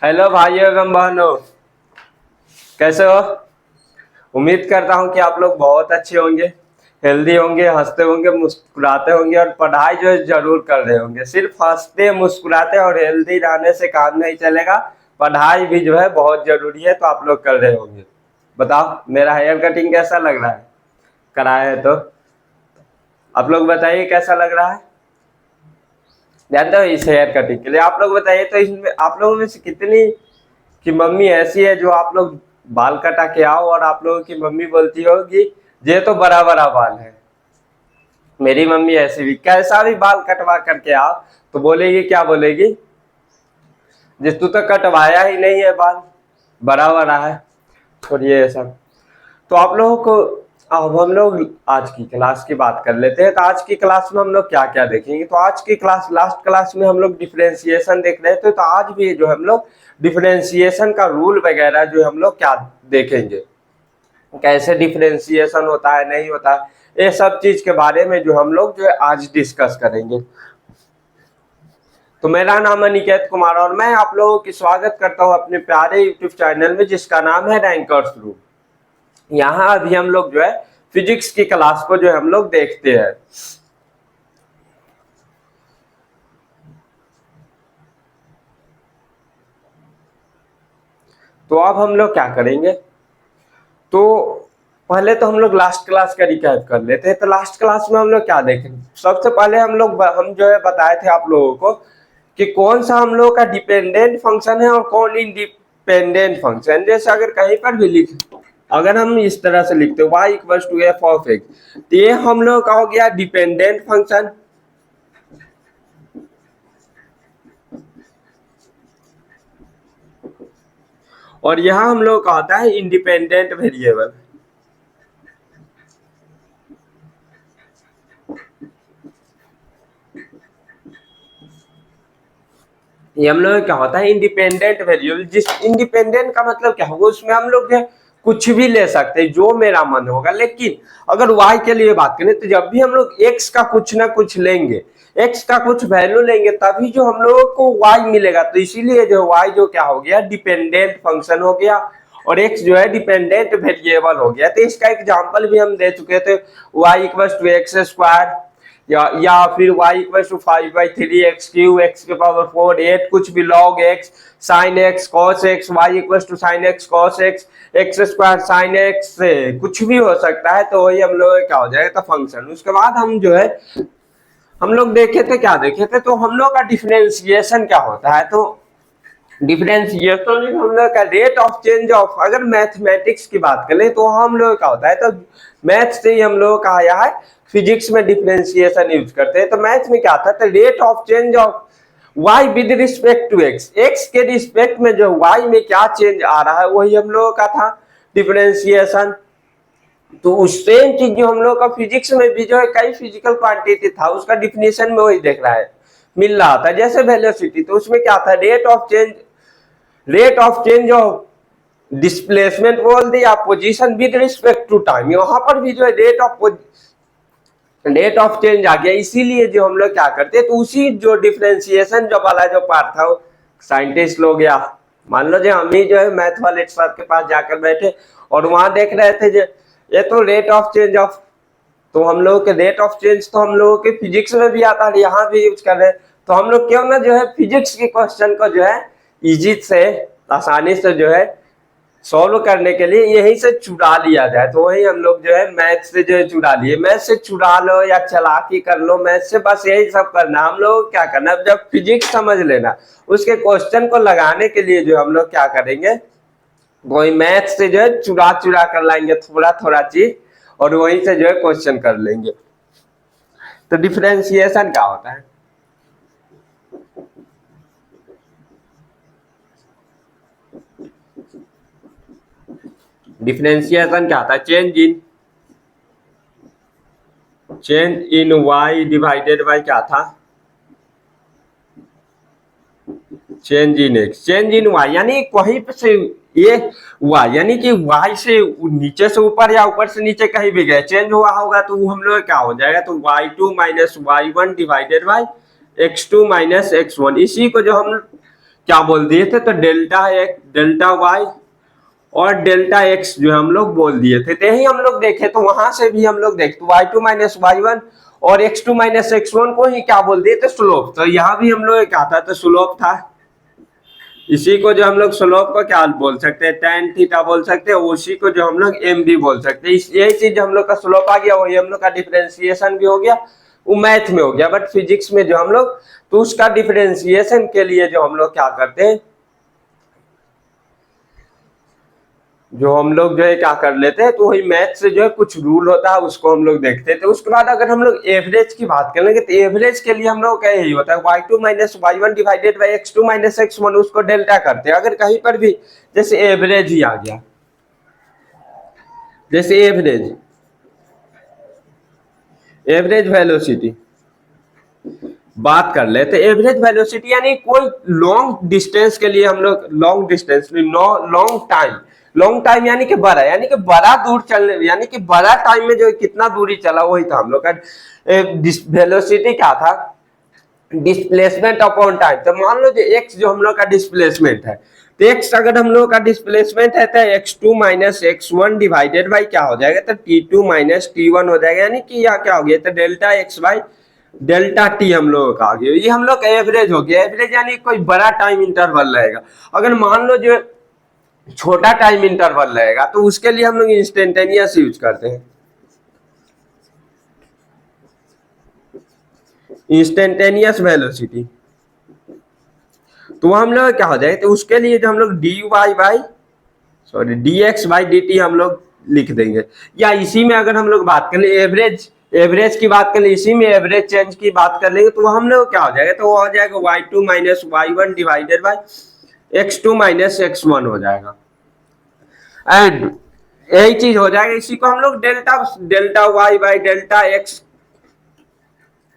Hello भाइयों एवं बहनों, कैसे हो। उम्मीद करता हूं कि आप लोग बहुत अच्छे होंगे, हेल्दी होंगे, हंसते होंगे, मुस्कुराते होंगे और पढ़ाई जो है जरूर कर रहे होंगे। सिर्फ हंसते मुस्कुराते और हेल्दी रहने से काम नहीं चलेगा, पढ़ाई भी जो है बहुत जरूरी है, तो आप लोग कर रहे होंगे। बताओ मेरा हेयर कटिंग कैसा लग रहा है, कराया है तो आप लोग बताइए कैसा लग रहा है। जानते हो इस हेयर कटिंग के लिए आप लोग बताइए तो इसमें आप लोगों में से कितनी कि मम्मी ऐसी है जो आप लोग बाल कटा के आओ और आप लोगों की मम्मी बोलती होगी ये तो बड़ा बड़ा बाल है। मेरी मम्मी ऐसी भी, कैसा भी बाल कटवा करके आओ तो बोलेगी, क्या बोलेगी, जिस तू तो कटवाया ही नहीं है, बाल बड़ा बड़ा है। और ये सब तो आप लोगों को, अब हम लोग आज की क्लास की बात कर लेते हैं। तो आज की क्लास में हम लोग क्या क्या देखेंगे, तो आज की क्लास, लास्ट क्लास में हम लोग डिफरेंशिएशन देख रहे थे, तो आज भी जो हम लोग डिफरेंशिएशन का रूल वगैरह जो हम लोग क्या देखेंगे, कैसे डिफरेंशिएशन होता है, नहीं होता है, ये सब चीज के बारे में जो हम लोग जो है आज डिस्कस करेंगे। तो मेरा नाम है अनिकेत कुमार और मैं आप लोगों की स्वागत करता हूं अपने प्यारे यूट्यूब चैनल में जिसका नाम है रैंकर्स रूम। यहाँ अभी हम लोग जो है फिजिक्स की क्लास को जो हम लोग देखते हैं। तो अब हम लोग क्या करेंगे, तो पहले तो हम लोग लास्ट क्लास का रिकैप कर लेते हैं। तो लास्ट क्लास में हम लोग क्या देखेंगे, सबसे पहले हम जो है बताए थे आप लोगों को कि कौन सा हम लोगों का डिपेंडेंट फंक्शन है और कौन इंडिपेंडेंट फंक्शन। जैसे अगर कहीं पर भी अगर हम इस तरह से लिखते y equal to f of x, तो ये हम लोग का हो गया डिपेंडेंट फंक्शन। और यहां हम लोग का होता है इंडिपेंडेंट वेरिएबल। ये हम लोग क्या होता है इंडिपेंडेंट वेरिएबल। जिस इंडिपेंडेंट का मतलब क्या होगा, उसमें हम लोग जो कुछ भी ले सकते हैं जो मेरा मन होगा। लेकिन अगर y के लिए बात करें तो जब भी हम लोग x का कुछ ना कुछ लेंगे, x का कुछ वैल्यू लेंगे, तभी जो हम लोगों को y मिलेगा। तो इसीलिए जो y जो क्या हो गया डिपेंडेंट फंक्शन हो गया और x जो है डिपेंडेंट वेरिएबल हो गया। तो इसका एग्जांपल भी हम दे चुके थे, y equal to x square या फिर y equal to 5/3 x q x के पावर 4 8 कुछ भी log x sin x cos x y equal to sin x cos x x square sin x से कुछ भी हो सकता है। तो वही हम लोग क्या हो जाएगा, तो फंक्शन। उसके बाद हम जो है हम लोग देखे थे, क्या देखे थे, तो हम लोग का डिफरेंशिएशन क्या होता है। तो डिफरेंशिएशन हम लोग का रेट ऑफ चेंज ऑफ, अगर मैथमेटिक्स की बात करें तो हम लोग का होता है, तो मैथ से ही हम लोग का आया है, फिजिक्स में डिफरेंशिएशन यूज करते हैं। तो मैथ में क्या था, तो rate of change of y with respect to x, x के रिस्पेक्ट में जो y में क्या चेंज आ रहा है वही हम लोगों का था डिफरेंशिएशन। तो उस सेम चीज जो हम लोग का फिजिक्स में भी जो है कई फिजिकल क्वांटिटी था, उसका डिफिनेशन में वही देख रहा है, मिल रहा था। जैसे वेलोसिटी, तो उसमें क्या था, rate of change of displacement बोल दिया, position with respect to time, वहां पर भी जो है रेट ऑफ चेंज आ गया। इसीलिए जो हम लोग क्या करते हैं, तो उसी जो डिफरेंशिएशन जो वाला जो पार्ट था, साइंटिस्ट लोग या मान लो जो हम ही जो है मैथ वाले सर के पास जाकर बैठे और वहां देख रहे थे जो ये तो रेट ऑफ चेंज ऑफ, तो हम लोगों के रेट ऑफ चेंज तो हम लोगों के फिजिक्स में भी आता है, यहाँ भी यूज कर रहे हैं। तो हम लोग क्यों ना जो है फिजिक्स के क्वेश्चन को जो है इजी से, आसानी से जो है सॉल्व करने के लिए यही से चुरा लिया जाए। तो वही हम लोग जो है मैथ से जो है चुरा लिए, मैथ से चुरा लो या चालाकी कर लो, मैथ से बस यही सब करना। हम लोग क्या करना, जब फिजिक्स समझ लेना, उसके क्वेश्चन को लगाने के लिए जो हम लोग क्या करेंगे, वही मैथ से जो है चुरा चुरा कर लाएंगे थोड़ा थोड़ा चीज और वहीं से जो है क्वेश्चन कर लेंगे। तो डिफरेंशिएशन क्या होता है, डिफरेंशिएशन क्या होता है, change in y divided by क्या था, change in x, change in y, यानी कहीं से ये y यानी कि y से नीचे से ऊपर या ऊपर से नीचे कहीं भी गए चेंज हुआ होगा, तो वो हम लोग क्या हो जाएगा, तो y2 minus y1 divided by x2 minus x1। इसी को जो हम क्या बोल दिए थे, तो डेल्टा एक्स, डेल्टा वाई और डेल्टा एक्स जो हम लोग बोल दिए थे। तो यही हम लोग देखे, तो वहां से भी हम लोग देखे तो y2 माइनस y1 और x2 माइनस x1 को ही क्या बोल दिए थे, स्लोप। तो यहाँ भी हम लोग क्या था, तो स्लोप था। इसी को जो हम लोग स्लोप को क्या बोल सकते हैं, tan थीटा बोल सकते हैं। उसी को जो हम लोग m भी बोल सकते हैं। यही चीज हम लोग का स्लोप आ गया, वही हम लोग का डिफरेंशिएशन भी हो गया। वो मैथ में हो गया, बट फिजिक्स में जो हम लोग, तो उसका डिफरेंशिएशन के लिए जो हम लोग क्या करते हैं, जो हम लोग जो है क्या कर लेते हैं, तो वही मैथ से जो है कुछ रूल होता है, उसको हम लोग देखते हैं। तो उसके बाद अगर हम लोग एवरेज की बात करेंगे, तो एवरेज के लिए हम लोग क्या यही होता है, y2 minus y one divided by x2 minus x1, उसको डेल्टा करते हैं। अगर कहीं पर भी जैसे एवरेज ही आ गया, जैसे एवरेज वेलोसिटी बात कर ले, तो एवरेज वेलोसिटी यानी कोई लॉन्ग डिस्टेंस के लिए हम लोग, लॉन्ग डिस्टेंस लॉन्ग टाइम यानी कि बड़ा, यानी कि बड़ा दूर चलने, यानी कि बड़ा टाइम में जो कितना दूरी चला, वही था हम लोग का वेलोसिटी। क्या था, डिस्प्लेसमेंट अपॉन टाइम। तो मान लो जो एक्स जो हम लोग का डिस्प्लेसमेंट है, तो एक्स अगर हम लोग का डिस्प्लेसमेंट है, तो x2 minus x1 divided by क्या हो जाएगा, तो t2 माइनस t1 हो जाएगा। यानी कि यहाँ क्या हो गया, तो delta x by delta T हम लोग का आ गया। ये हम लोग का एवरेज हो गया। एवरेज यानी कोई बड़ा टाइम इंटरवल रहेगा। अगर मान लो जो छोटा टाइम इंटरवल रहेगा, तो उसके लिए हम लोग इंस्टेंटेनियस यूज करते हैं, इंस्टेंटेनियस वेलोसिटी। तो हम लोग क्या हो जाएगा, तो उसके लिए जो हम लोग D x by D T हम लोग लिख देंगे। या इसी में अगर हम लोग बात करें एवरेज की बात करें, इसी में एवरेज चेंज की बात कर लेंगे, तो हम लोग क्या हो जाएगा, तो वो हो जाएगा y2 minus y1 divided by x2 minus x1 हो जाएगा। एंड यही चीज हो जाएगा। इसी को हम लोग delta y by delta x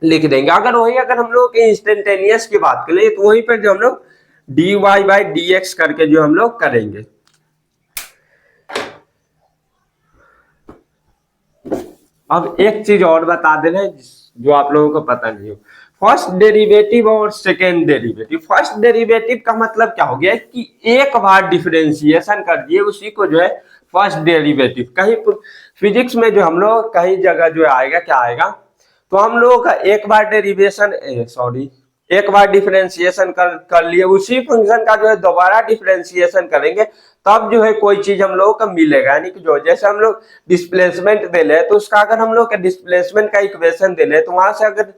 लिख देंगे। अगर हम लोग इंस्टेंटेनियस की बात करें, तो वहीं पर जो हम लोग d y by d x करके जो हम लोग करेंगे। अब एक चीज और बता दे रहे हैं जो आप लोगों को पता नहीं हो, फर्स्ट डेरिवेटिव और सेकेंड डेरिवेटिव। फर्स्ट डेरिवेटिव का मतलब क्या हो गया कि एक बार डिफरेंशिएशन कर दिए, उसी को जो है फर्स्ट डेरिवेटिव। कहीं फिजिक्स में जो हम लोग कहीं जगह जो आएगा, क्या आएगा, तो हम लोग का एक बार एक बार डिफरेंशिएशन कर लिए, उसी फंक्शन का जो है दोबारा डिफरेंशिएशन करेंगे, तब जो है कोई चीज हम लोगों का मिलेगा। यानी कि जो जैसे हम लोग डिस्प्लेसमेंट दे ले, तो उसका अगर हम लोग का डिस्प्लेसमेंट का इक्वेशन दे ले, तो वहां से अगर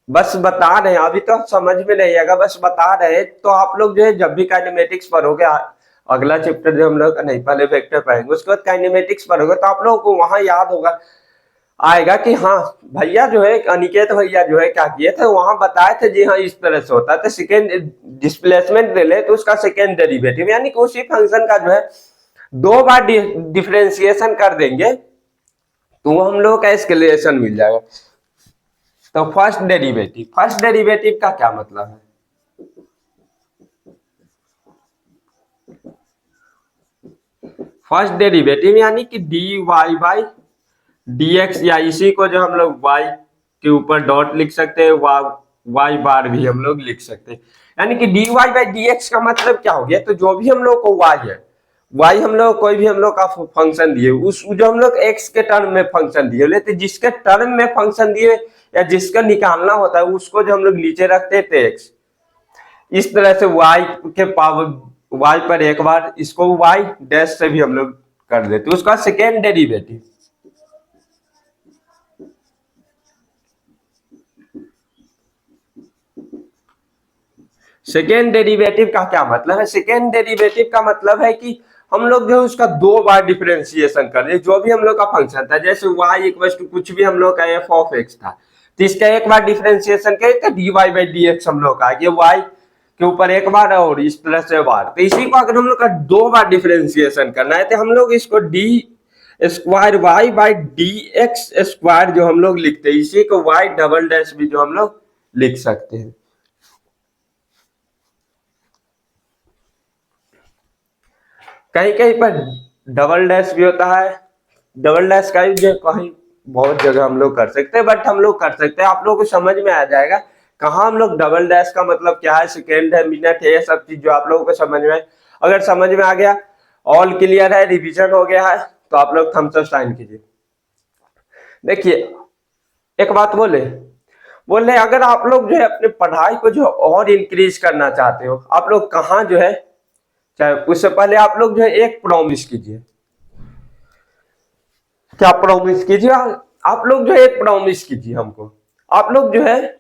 बस बता रहे हैं, अभी तो समझ में नहीं आएगा, बस बता रहे हैं, तो आप लोग जो है जब भी काइनेमेटिक्स पढ़ोगे, अगला चैप्टर जो हम लोग का नहीं, पहले वेक्टर पढ़ेंगे, उसके बाद काइनेमेटिक्स पढ़ोगे, तो आप लोगों को वहां याद होगा आएगा कि हाँ भैया जो है, अनिकेत भैया जो है क्या किए थे, वहां बताए थे जी हाँ इस तरह से होता है। सेकेंड डिस्प्लेसमेंट ले ले, तो उसका सेकेंड डेरिवेटिव, यानी कि उसी फंक्शन का जो है दो बार डिफरेंशिएशन कर देंगे, तो हम लोग का एस्केलेशन मिल जाएगा। तो फर्स्ट डेरिवेटिव का क्या मतलब है, फर्स्ट डेरिवेटिव यानी कि d y by d x, या इसी को जो हम लोग y के ऊपर डॉट लिख सकते हैं, y बार भी हम लोग लिख सकते हैं। यानी कि dy बाई डी एक्स का मतलब क्या हो गया, तो जो भी हम लोग को y है, y हम लोग कोई भी हम लोग का फंक्शन दिए, उस जो हम लोग x के टर्म में फंक्शन दिए लेते, जिसके टर्म में फंक्शन दिए या जिसका निकालना होता है, उसको जो हम लोग नीचे रखते थे x, इस तरह से y के पावर y पर एक बार, इसको y डैश से भी हम लोग कर देते, उसका सेकेंड डेरिवेटिव। सेकेंड डेरिवेटिव का क्या मतलब है, सेकेंड डेरिवेटिव का मतलब है कि हम लोग जो है उसका दो बार डिफरेंशिएशन कर रहे, जो भी हम लोग का फंक्शन था, जैसे y इक्वल टू कुछ भी हम लोग का f ऑफ x था, तो इसका एक बार डिफरेंशिएशन करें तो dy बाई डी एक्स हम लोग का, ये y के ऊपर एक बार और इस तरह से बार। तो इसी को अगर हम लोग का दो बार डिफरेंशिएशन करना है, तो हम लोग इसको d square y by d x square जो हम लोग लिखते हैं, इसी को y डबल डैश भी जो हम लोग लिख सकते हैं। कहीं कहीं पर डबल डैश भी होता है, डबल डैश का यूज कहीं बहुत जगह हम लोग कर सकते हैं, बट हम लोग कर सकते हैं, आप लोगों को समझ में आ जाएगा कहाँ हम लोग डबल डैश का मतलब क्या है, सेकेंड है, मिनट है, ये सब चीज जो आप लोगों को समझ में, अगर समझ में आ गया, ऑल क्लियर है, रिवीजन हो गया है, तो आप लोग थम्स अप साइन कीजिए। देखिए एक बात बोले अगर आप लोग जो है अपने पढ़ाई को जो और इंक्रीज करना चाहते हो, आप लोग कहाँ जो है, चाहे उससे पहले आप लोग जो है एक प्रॉमिस कीजिए। क्या प्रॉमिस कीजिए? आप लोग जो है एक प्रॉमिस कीजिए हमको। आप लोग जो है,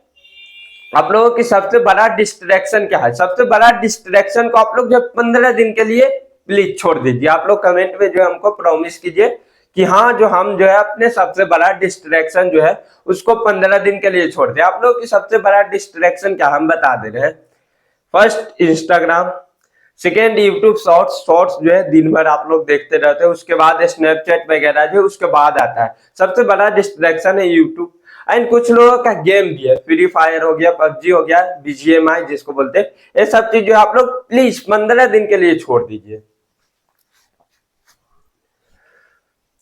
आप लोगों की सबसे बड़ा डिस्ट्रैक्शन क्या है? सबसे बड़ा डिस्ट्रैक्शन को आप लोग जो 15 दिन के लिए प्लीज छोड़ दीजिए। आप लोग कमेंट में जो है हमको प्रॉमिस कीजिए कि हाँ, जो हम जो है अपने सबसे बड़ा डिस्ट्रैक्शन जो है उसको 15 दिन के लिए छोड़ दे। आप लोग की सबसे बड़ा डिस्ट्रैक्शन क्या, हम बता दे रहे हैं। First Instagram, second YouTube shorts. Shorts जो है दिन भर आप लोग देखते रहते हैं, उसके बाद स्नैपचैट वगैरह जो उसके बाद आता है। सबसे बड़ा डिस्ट्रैक्शन है यूट्यूब। एंड कुछ लोगों का गेम भी है, फ्री फायर हो गया, पबजी हो गया, बीजीएमआई जिसको बोलते हैं, ये सब चीज जो है आप लोग प्लीज 15 दिन के लिए छोड़ दीजिए।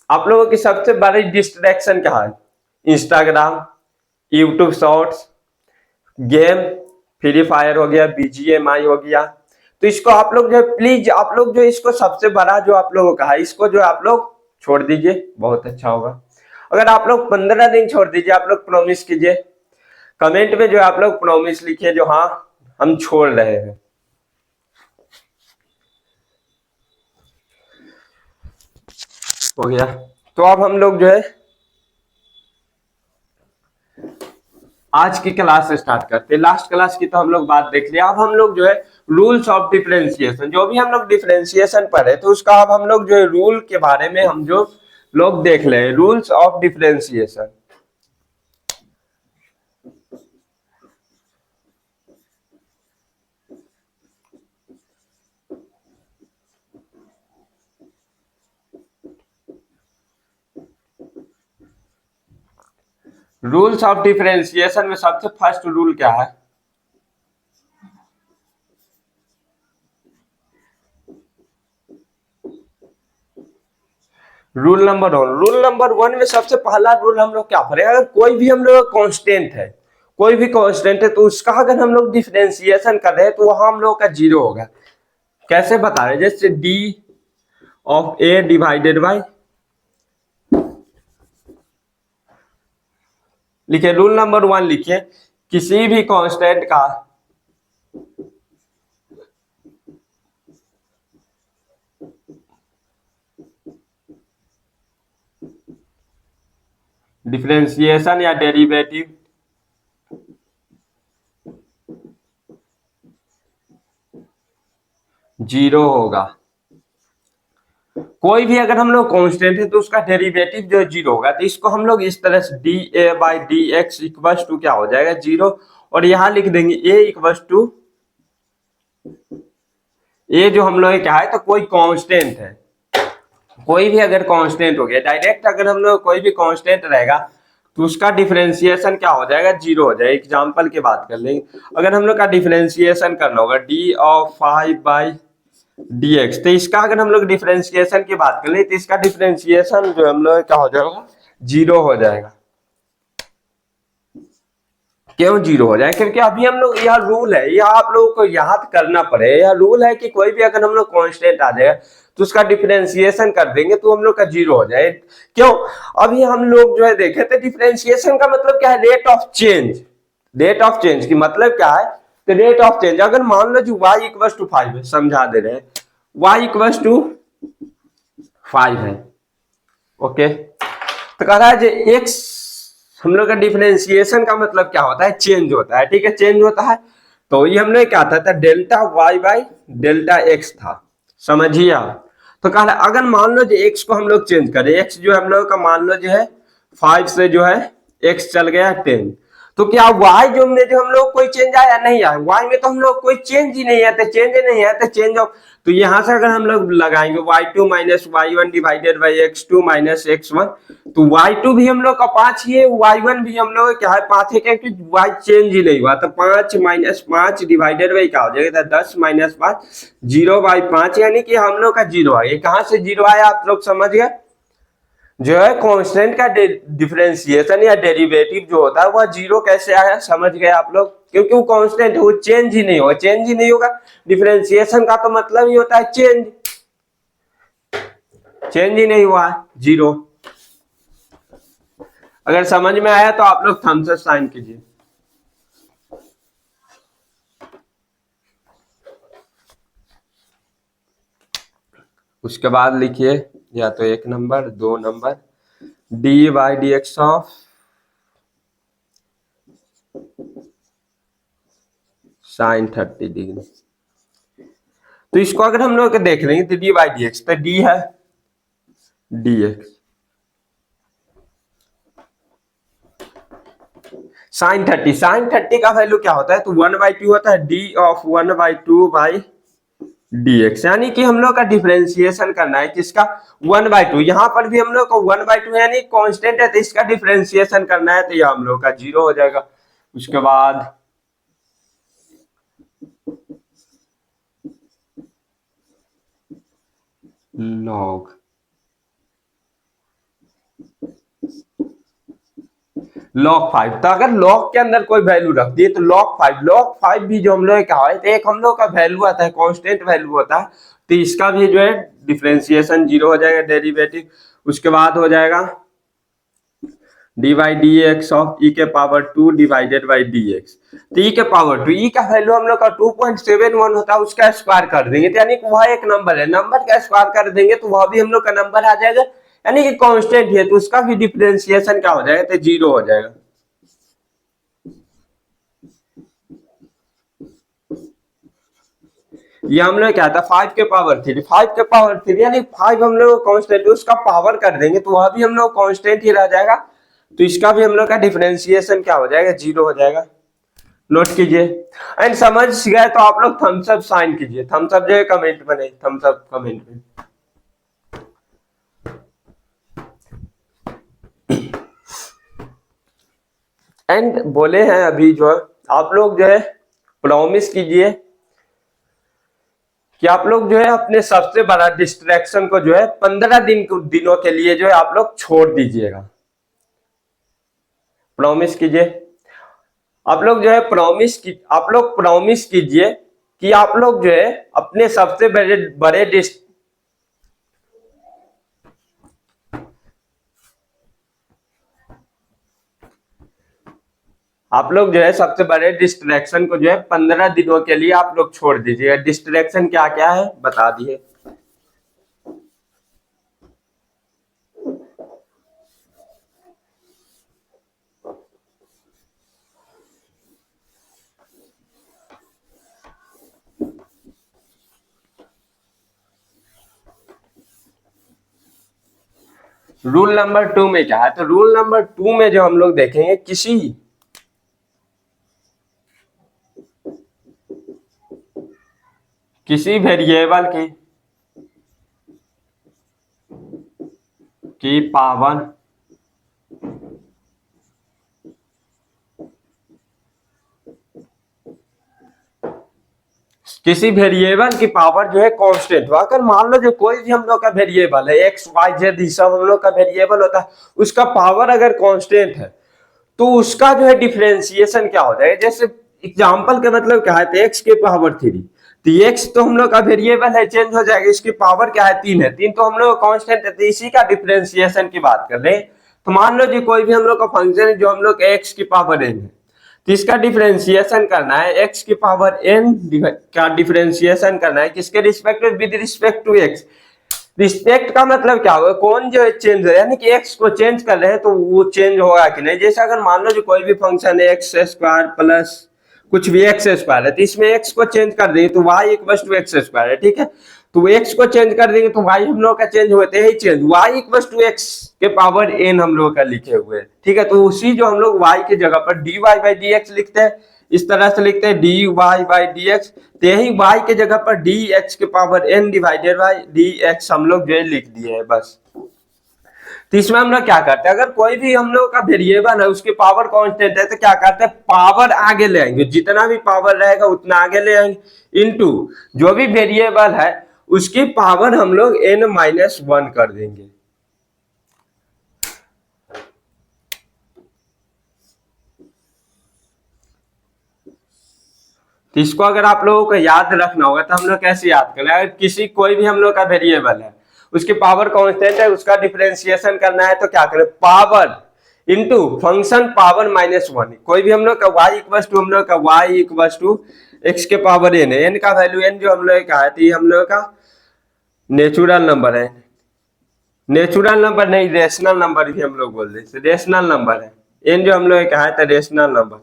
आप लोगों की सबसे बड़ी डिस्ट्रैक्शन क्या है? Instagram, YouTube shorts, game, free fire हो गया, बीजीएमआई हो गया। तो इसको आप लोग जो प्लीज, आप लोग जो इसको सबसे बड़ा जो आप लोगों का है, इसको जो आप लोग छोड़ दीजिए, बहुत अच्छा होगा। अगर आप लोग 15 दिन छोड़ दीजिए, आप लोग प्रॉमिस कीजिए, कमेंट में जो आप लोग प्रॉमिस लिखिए जो हाँ हम छोड़ रहे हैं। हो गया। तो अब हम लोग जो है आज की क्लास स्टार्ट करते हैं। लास्ट क्लास की तो हम लोग बात देख लिया। अब हम लोग जो है रूल्स ऑफ डिफरेंशिएशन, जो भी हम लोग डिफरेंशिएशन पढ़े तो उसका अब हम लोग जो है रूल के बारे में हम जो लोग देख ले, rules of differentiation. Rules of differentiation में सबसे फर्स्ट रूल क्या है? रूल नंबर वन में सबसे पहला रूल हम लोग क्या पढ़े? अगर कोई भी हम लोग कांस्टेंट है, कोई भी कांस्टेंट है, तो उसका अगर हम लोग डिफरेंशिएशन कर रहे हैं तो वहां हम लोग का जीरो होगा। कैसे बता रहे? जैसे D of A divided by, लिखिए रूल नंबर वन, लिखिए किसी भी कांस्टेंट का डिफरेंशिएशन या डेरिवेटिव जीरो होगा। कोई भी अगर हम लोग कांस्टेंट है तो उसका डेरिवेटिव जो है जीरो होगा। तो इसको हम लोग इस तरह से d a by d x equals to क्या हो जाएगा? जीरो। और यहां लिख देंगे ए इक्वल्स टू, ए जो हम लोग क्या है, तो कोई कांस्टेंट है, कोई भी अगर कांस्टेंट हो गया डायरेक्ट, अगर हम लोग कोई भी कांस्टेंट रहेगा तो उसका डिफरेंशिएशन क्या हो जाएगा? जीरो हो जाएगा। एग्जांपल की बात कर लेंगे, अगर हम लोग का डिफरेंशिएशन करना होगा डी ऑफ 5 बाई dx, तो इसका अगर हम लोग डिफरेंशिएशन की बात कर ले तो इसका डिफरेंशिएशन जो हम लोग क्या हो जाएगा? जीरो हो जाएगा। क्यों जीरो हो जाए? क्योंकि अभी हम लोग, यह रूल है, यह आप लोगों को याद करना पड़े। यह रूल है कि कोई भी अगर हम लोग कांस्टेंट आ जाए तो उसका डिफरेंशिएशन कर देंगे तो हम लोग का जीरो हो जाए। क्यों? अभी हम लोग जो है देखे थे डिफरेंशिएशन का मतलब क्या है? Rate of change. Rate of change की मतलब क्या है? तो रेट ऑफ चेंज, अगर मान लो जो y इक्वल टू 5 है, समझा दे रहे हैं, y इक्वल टू 5 है, ओके, तो कह रहा है जो x, हम लोग का डिफरेंशिएशन का मतलब क्या होता है? चेंज होता है, ठीक है, चेंज होता है। तो ये हमने क्या था delta y by delta x था, समझिए आप। तो कह रहा है अगर मान लो जो x को हम लोग चेंज करें, x जो हम लोग का मान लो जो है 5 से जो है x चल गया 10, तो क्या y जो में जो हम लोग कोई चेंज आया? नहीं आया। y में तो हम लोग कोई चेंज ही नहीं आया, चेंज ही नहीं आया, तो चेंज ऑफ, तो यहां से अगर हम लोग लगाएंगे y2 minus y1 divided by x2 minus x1, तो y2 भी हम लोग का 5 ही है, y1 भी हम लोग क्या है 5 है, क्योंकि y चेंज ही नहीं हुआ। तो 5 माइनस 5 डिवाइडेड बाई क्या हो जाएगा? 10 माइनस 5, 0 बाई 5, यानी कि हम लोग का जीरो आया। कहां से जीरो आया आप लोग समझ गए? जो है कांस्टेंट का डिफरेंशिएशन या डेरिवेटिव जो होता है वह जीरो कैसे आया, समझ गए आप लोग? क्योंकि वो कांस्टेंट है, वो चेंज ही नहीं होगा। चेंज ही नहीं होगा, डिफरेंशिएशन का तो मतलब ही होता है चेंज। चेंज ही नहीं हुआ, जीरो। अगर समझ में आया तो आप लोग थम्स अप साइन कीजिए। उसके बाद लिखिए या तो 1 number 2 number D by d x of sine 30 degree. तो इसको अगर हम लोग देख लेंगे तो डी बाई डी एक्स, तो डी है डी एक्स साइन 30। साइन 30 का वैल्यू क्या होता है, तो 1/2 होता है D of 1/2 by d x. यानी कि हम लोग का डिफरेंशिएशन करना है किसका, 1/2। यहां पर भी हम लोग को 1/2 यानी कांस्टेंट है, तो इसका डिफरेंशिएशन करना है, तो यह हम लोग का 0 हो जाएगा। उसके बाद लॉग log 5। तो अगर log के अंदर कोई वैल्यू रख दिए तो log 5 भी जो हम लोग क्या है, तो एक हम लोग का वैल्यू आता है, कांस्टेंट वैल्यू होता है, तो इसका भी जो है डिफरेंशिएशन 0 हो जाएगा, डेरिवेटिव। उसके बाद हो जाएगा d by d x of e के power 2 divided by d x. तो ई के पावर 2, ई का वैल्यू हम लोग का 2.71 होता है, उसका स्क्वायर कर देंगे, तो यानी कि वह एक नंबर है, नंबर का स्क्वायर कर देंगे तो वह भी हम लोग का नंबर आ जाएगा, यानी कि कांस्टेंट है, तो उसका भी डिफरेंशिएशन क्या हो जाएगा, तो 0 हो जाएगा। ये हम लोग क्या था 5 के पावर 3, 5 के पावर 3 यानी 5 हम लोग कांस्टेंट, उसका पावर कर देंगे तो वह भी हम लोग कांस्टेंट ही रह जाएगा, तो इसका भी हम लोग का डिफरेंशिएशन क्या हो जाएगा, 0 हो जाएगा। नोट कीजिए। एंड समझ गए तो आप लोग थम्स अप साइन कीजिए, थम्स अप जो है कमेंट में नहीं, थम्स अप कमेंट में। एंड बोले हैं अभी जो है आप लोग जो है प्रॉमिस कीजिए कि आप लोग जो है अपने सबसे बड़ा डिस्ट्रैक्शन को जो है 15 दिनों के लिए जो है आप लोग छोड़ दीजिएगा। प्रॉमिस कीजिए। आप लोग जो है आप लोग प्रॉमिस कीजिए कि आप लोग जो है अपने सबसे बड़े बड़े आप लोग जो है सबसे बड़े डिस्ट्रैक्शन को जो है 15 दिनों के लिए आप लोग छोड़ दीजिएगा। डिस्ट्रैक्शन क्या क्या है बता दिए। रूल नंबर 2 में क्या है, तो रूल नंबर 2 में जो हम लोग देखेंगे किसी वेरिएबल की पावर किसी वेरिएबल की पावर जो है कांस्टेंट हो। अगर मान लो जो कोई भी हम लोग का वेरिएबल है एक्स वाई जेड, सब हम लोग का वेरिएबल होता है, उसका पावर अगर कांस्टेंट है तो उसका जो है डिफरेंशिएशन क्या हो जाएगा। जैसे एग्जांपल के मतलब क्या है, तो एक्स के पावर 3, तो एक्स तो हम लोग का वेरिएबल है, चेंज हो जाएगा, इसकी पावर क्या है 3 है, 3 तो हम लोग कांस्टेंट है, तो इसी का डिफरेंशिएशन की बात कर रहे हैं। तो मान लो जी कोई भी हम लोग का फंक्शन है जो हम लोग एक्स की पावर n है, तो इसका डिफरेंशिएशन करना है एक्स की पावर n का डिफरेंशिएशन करना है किसके रिस्पेक्ट में, with respect to x. Respect का मतलब क्या होगा, कौन जो है चेंज है, यानी कि एक्स को चेंज कर रहे हैं तो वो चेंज होगा कि नहीं। जैसे अगर मान लो जो कोई भी फंक्शन है एक्स स्क्वायर प्लस कुछ भी एक्स स्क्वायर है, तो इसमें एक्स को चेंज कर देंगे तो y equal to x square है, ठीक है। तो एक्स को चेंज कर देंगे तो वाई हम लोग का चेंज होते ही change, y equal to x के पावर n हम लोग का लिखे हुए हैं, ठीक है। तो उसी जो हम लोग y की जगह पर dy बाई डी एक्स लिखते हैं, इस तरह से लिखते हैं dy बाई डी एक्स, तो यही y की जगह पर dx के power n divided by dx हम लोग जो लिख दिए है बस। तो इसमें हम लोग क्या करते हैं, अगर कोई भी हम लोग का वेरिएबल है उसकी पावर कांस्टेंट है तो क्या करते हैं, पावर आगे ले आएंगे, जितना भी पावर रहेगा उतना आगे ले आएंगे, इनटू जो भी वेरिएबल है उसकी पावर हम लोग n-1 कर देंगे। तो इसको अगर आप लोगों को याद रखना होगा तो हम लोग कैसे याद करें, अगर किसी कोई भी हम लोग का वेरिएबल है, उसकी पावर कांस्टेंट है, उसका डिफरेंशिएशन करना है तो क्या करें, पावर इनटू फंक्शन पावर -1। कोई भी हम लोग का y इक्वल्स टू हम लोग का y इक्वल्स टू x के पावर n है, n का वैल्यू n जो हम लोग का है तो ये हम लोग का नेचुरल नंबर है, नेचुरल नंबर नहीं रेशनल नंबर भी हम लोग बोल देते, रेशनल नंबर है n जो हम लोग का है तो रेशनल नंबर,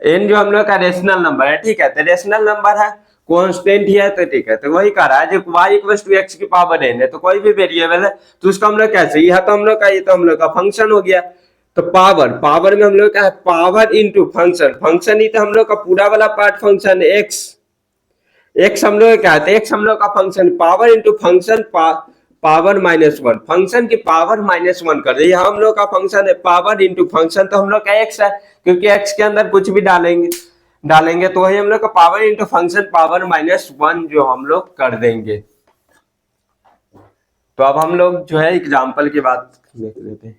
n जो हम लोग का रेशनल नंबर है, ठीक है। तो रेशनल नंबर है, कांस्टेंट ही है, तो ठीक है। तो वही कह रहा है जो y इक्वल्स टू x की पावर n है, तो कोई भी वेरिएबल है तो उसका हम लोग कैसे, यह तो हम लोग का, ये तो हम लोग का फंक्शन हो गया। तो पावर, पावर में हम लोग का है पावर इनटू फंक्शन, फंक्शन ही तो हम लोग का पूरा वाला पार्ट फंक्शन है x, एक्स हम लोग क्या है, एक्स हम लोग का function power into function power -1, function की पावर -1 कर दे, हम लोग का फंक्शन है पावर इंटू फंक्शन, तो हम लोग का एक्स है, क्योंकि एक्स के अंदर कुछ भी डालेंगे डालेंगे तो वही हम लोग का पावर इंटू फंक्शन पावर -1 जो हम लोग कर देंगे। तो अब हम लोग जो है एग्जाम्पल की बात देख लेते हैं।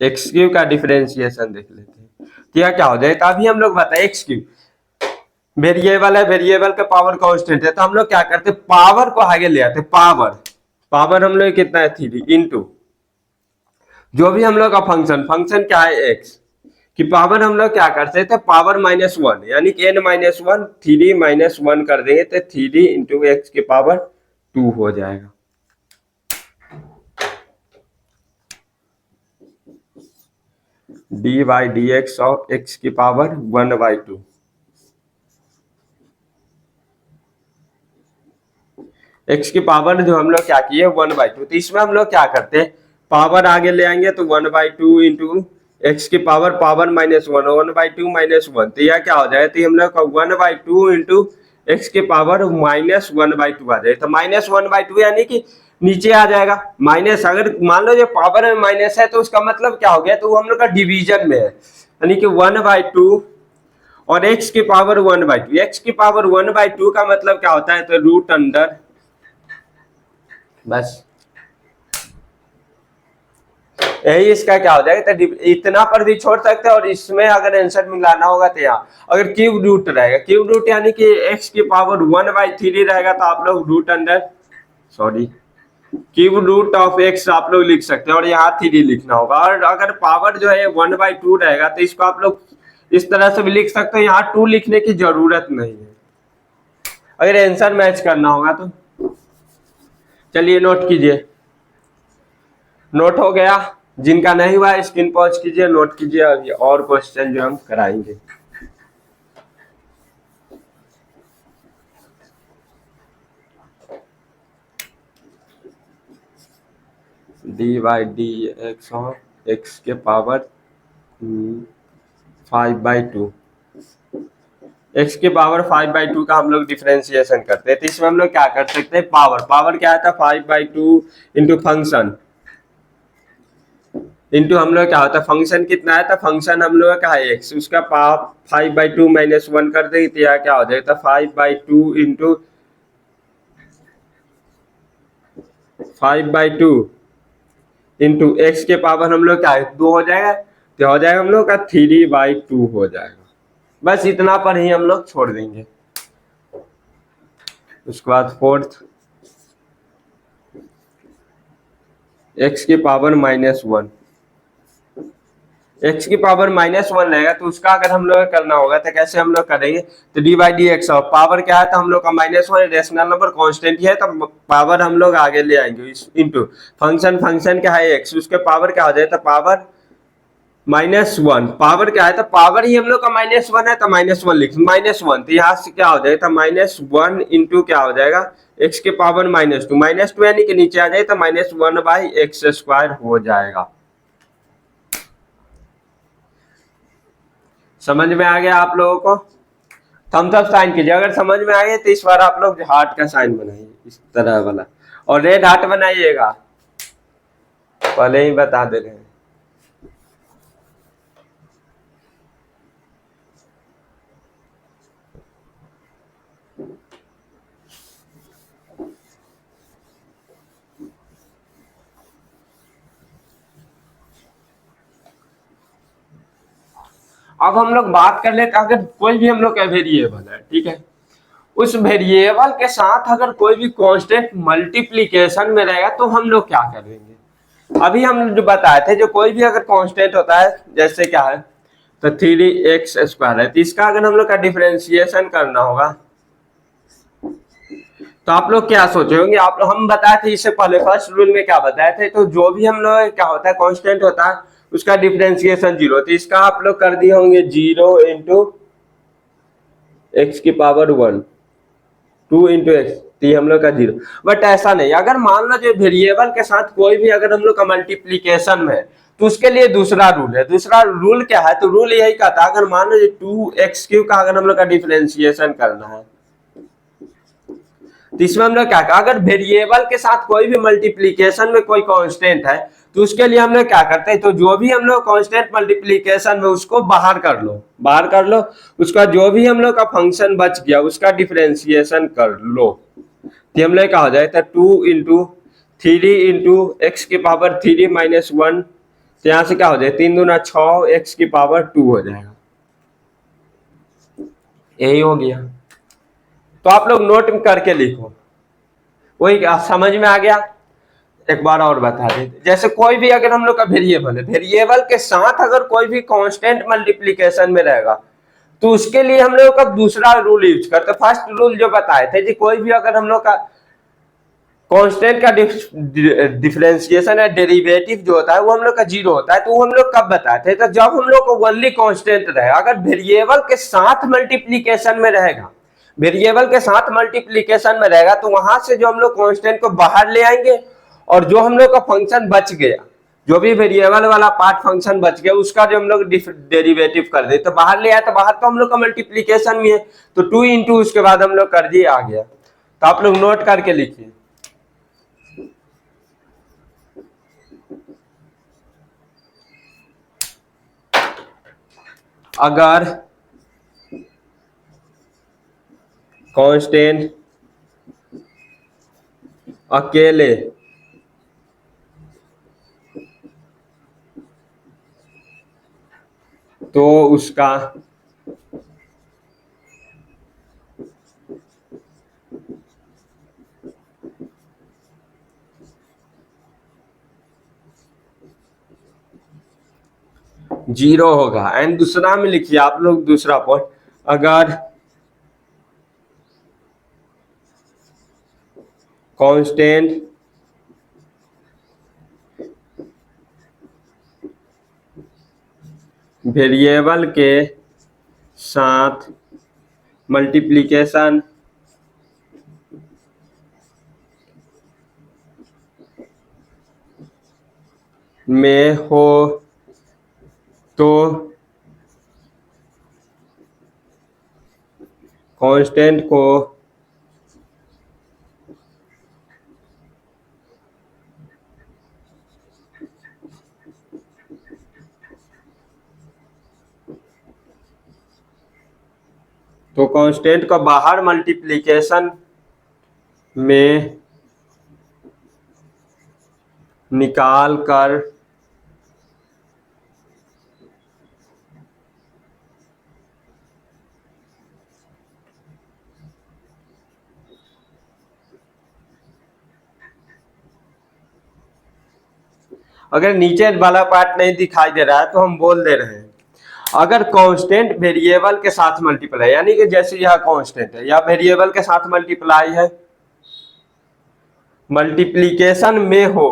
एक्स क्यूब का डिफरेंशिएशन देख लेते हैं, तो यह क्या हो जाएगा, अभी हम लोग बताए एक्स क्यूब वेरिएबल है, वेरिएबल का पावर कांस्टेंट है, तो हम लोग क्या करते, पावर को आगे ले आते, पावर, पावर हम लोग कितना है 3 इंटू जो भी हम लोग का फंक्शन, फंक्शन क्या है एक्स की पावर हम लोग क्या करते थे, पावर -1 यानी कि n -1 3 -1 कर देंगे तो 3 इंटू एक्स की पावर 2 हो जाएगा। D by d x of x की पावर 1/2, एक्स की पावर जो हम लोग क्या किए 1/2, तो इसमें हम लोग क्या करते हैं, पावर आगे ले आएंगे तो 1/2 इंटू एक्स की पावर -1 1/2 -1, तो यह क्या हो जाएगा, तो हम लोग का 1/2 इंटू एक्स की पावर -1/2 आ जाएगा, तो -1/2 यानी कि नीचे आ जाएगा माइनस, अगर मान लो जो पावर में माइनस है तो उसका मतलब क्या हो गया, तो वो हम लोग का डिवीजन में है, यानी कि 1/2 और एक्स की पावर 1/2, एक्स की पावर 1/2 का मतलब क्या होता है, तो रूट अंडर, बस यही इसका क्या हो जाएगा, तो इतना पर भी छोड़ सकते हैं, और इसमें अगर आंसर मिलाना होगा तो यहाँ अगर क्यूब रूट रहेगा, क्यूब रूट यानी कि एक्स की पावर 1/3 रहेगा, तो आप लोग root under sorry cube root of x आप लोग लिख सकते हैं, और यहाँ 3 लिखना होगा। और अगर पावर जो है 1/2 रहेगा तो इसको आप लोग इस तरह से भी लिख सकते हैं, यहाँ 2 लिखने की जरूरत नहीं है अगर आंसर मैच करना होगा तो। चलिए नोट कीजिए, नोट हो गया, जिनका नहीं हुआ स्क्रीन पॉज कीजिए, नोट कीजिए, अभी और क्वेश्चन जो हम कराएंगे। D by d x of x के पावर 5/2, एक्स के पावर 5/2 का हम लोग डिफरेंशिएशन करते हैं, तो इसमें हम लोग क्या कर सकते हैं, पावर, पावर क्या आता है 5/2 इंटू फंक्शन इंटू हम लोग क्या होता है, फंक्शन कितना है, तो फंक्शन हम लोग का है एक्स, उसका पावर 5/2 -1 कर देंगे, तो यह क्या हो जाएगा, 5/2 इंटू 5/2 इंटू एक्स के पावर हम लोग क्या है 2 हो जाएगा, तो हो जाएगा हम लोग का 3/2 हो जाएगा। बस इतना पर ही हम लोग छोड़ देंगे। उसके बाद फोर्थ, एक्स की पावर -1, एक्स की पावर -1 रहेगा, तो उसका अगर हम लोग करना होगा तो कैसे हम लोग करेंगे, तो D by d x of power क्या है, तो हम लोग का -1 रेशनल नंबर कांस्टेंट ही है, तो पावर हम लोग आगे ले आएंगे इंटू फंक्शन, फंक्शन क्या है एक्स, उसके पावर क्या हो जाए, तो पावर -1, पावर क्या है, तो पावर ही हम लोग का -1 है, तो -1 लिख -1, तो यहाँ से क्या हो जाएगा, -1 इंटू क्या हो जाएगा, एक्स के पावर -2 यानी कि नीचे आ जाए तो -1/x² हो जाएगा। समझ में आ गया आप लोगों को, थम्स अप साइन कीजिए अगर समझ में आ गया, तो इस बार आप लोग हार्ट का साइन बनाइए इस तरह वाला, और रेड हार्ट बनाइएगा, पहले ही बता दे रहे हैं। अब हम लोग बात कर लेते हैं, अगर कोई भी हम लोग का वेरिएबल है, ठीक है, उस वेरिएबल के साथ अगर कोई भी कांस्टेंट मल्टीप्लीकेशन में रहेगा तो हम लोग क्या करेंगे। अभी हम जो बताए थे, जो कोई भी अगर कांस्टेंट होता है, जैसे क्या है, तो 3x² है, तो इसका अगर हम लोग का डिफरेंशिएशन करना होगा तो आप लोग क्या सोचे होंगे। आप लोग, हम बताए थे इससे पहले फर्स्ट रूल में क्या बताए थे, तो जो भी हम लोग क्या होता है कांस्टेंट होता है उसका डिफरेंशिएशन 0, तो इसका आप लोग कर दिए होंगे 0 इंटू एक्स की पावर 1, 2 इंटू एक्स, तो ये हम लोग का 0। बट ऐसा नहीं, अगर मान लो जो वेरिएबल के साथ कोई भी अगर हम लोग का मल्टीप्लीकेशन में है तो उसके लिए दूसरा रूल है। दूसरा रूल क्या है, तो रूल यही कहता है, अगर मान लो 2x³ का अगर हम लोग का डिफरेंशिएशन करना है तो इसमें हम लोग क्या, अगर वेरिएबल के साथ कोई भी मल्टीप्लीकेशन में कोई कांस्टेंट है तो उसके लिए हम लोग क्या करते हैं, तो जो भी हम लोग कांस्टेंट मल्टीप्लीकेशन में उसको बाहर कर लो, बाहर कर लो, उसका जो भी हम लोग का फंक्शन बच गया उसका डिफरेंशिएशन कर लो, तो हम लोग क्या हो जाएगा, 2 इंटू 3 इंटू एक्स की पावर 3 माइनस 1, तो यहाँ से क्या हो जाएगा, 3 दूना 6 एक्स की पावर 2 हो जाएगा। यही हो गया, तो आप लोग नोट करके लिखो, वही समझ में आ गया। एक बार और बता देते, जैसे कोई भी अगर हम लोग का वेरिएबल है, वेरिएबल के साथ अगर कोई भी कांस्टेंट मल्टीप्लीकेशन में रहेगा तो उसके लिए हम लोग का दूसरा रूल यूज करते। फर्स्ट रूल जो बताए थे कि कोई भी अगर हम लोग का कांस्टेंट का डिफरेंशिएशन है, डेरिवेटिव जो होता है वो हम लोग का 0 होता है, तो वो हम लोग कब बताए थे, तो जब हम लोग को ओनली कांस्टेंट रहे, अगर वेरिएबल के साथ मल्टीप्लीकेशन में रहेगा, वेरिएबल के साथ मल्टीप्लीकेशन में रहेगा तो वहां से जो हम लोग कांस्टेंट को बाहर ले आएंगे और जो हम लोग का फंक्शन बच गया, जो भी वेरिएबल वाला पार्ट फंक्शन बच गया उसका जो हम लोग डेरिवेटिव कर दे, तो बाहर ले आए, तो बाहर तो हम लोग का मल्टीप्लीकेशन में है, तो 2 इंटू उसके बाद हम लोग कर दिए, आ गया। तो आप लोग नोट करके लिखिए, अगर कांस्टेंट अकेले तो उसका जीरो होगा। एंड दूसरा में लिखिए आप लोग, दूसरा पॉइंट, अगर कांस्टेंट वेरिएबल के साथ मल्टीप्लिकेशन में हो तो कांस्टेंट को बाहर मल्टीप्लिकेशन में निकाल कर अगर नीचे वाला पार्ट नहीं दिखाई दे रहा है तो हम बोल दे रहे हैं, अगर कांस्टेंट वेरिएबल के साथ मल्टीप्लाई, यानी कि जैसे यह कांस्टेंट है या वेरिएबल के साथ मल्टीप्लाई है, मल्टीप्लिकेशन में हो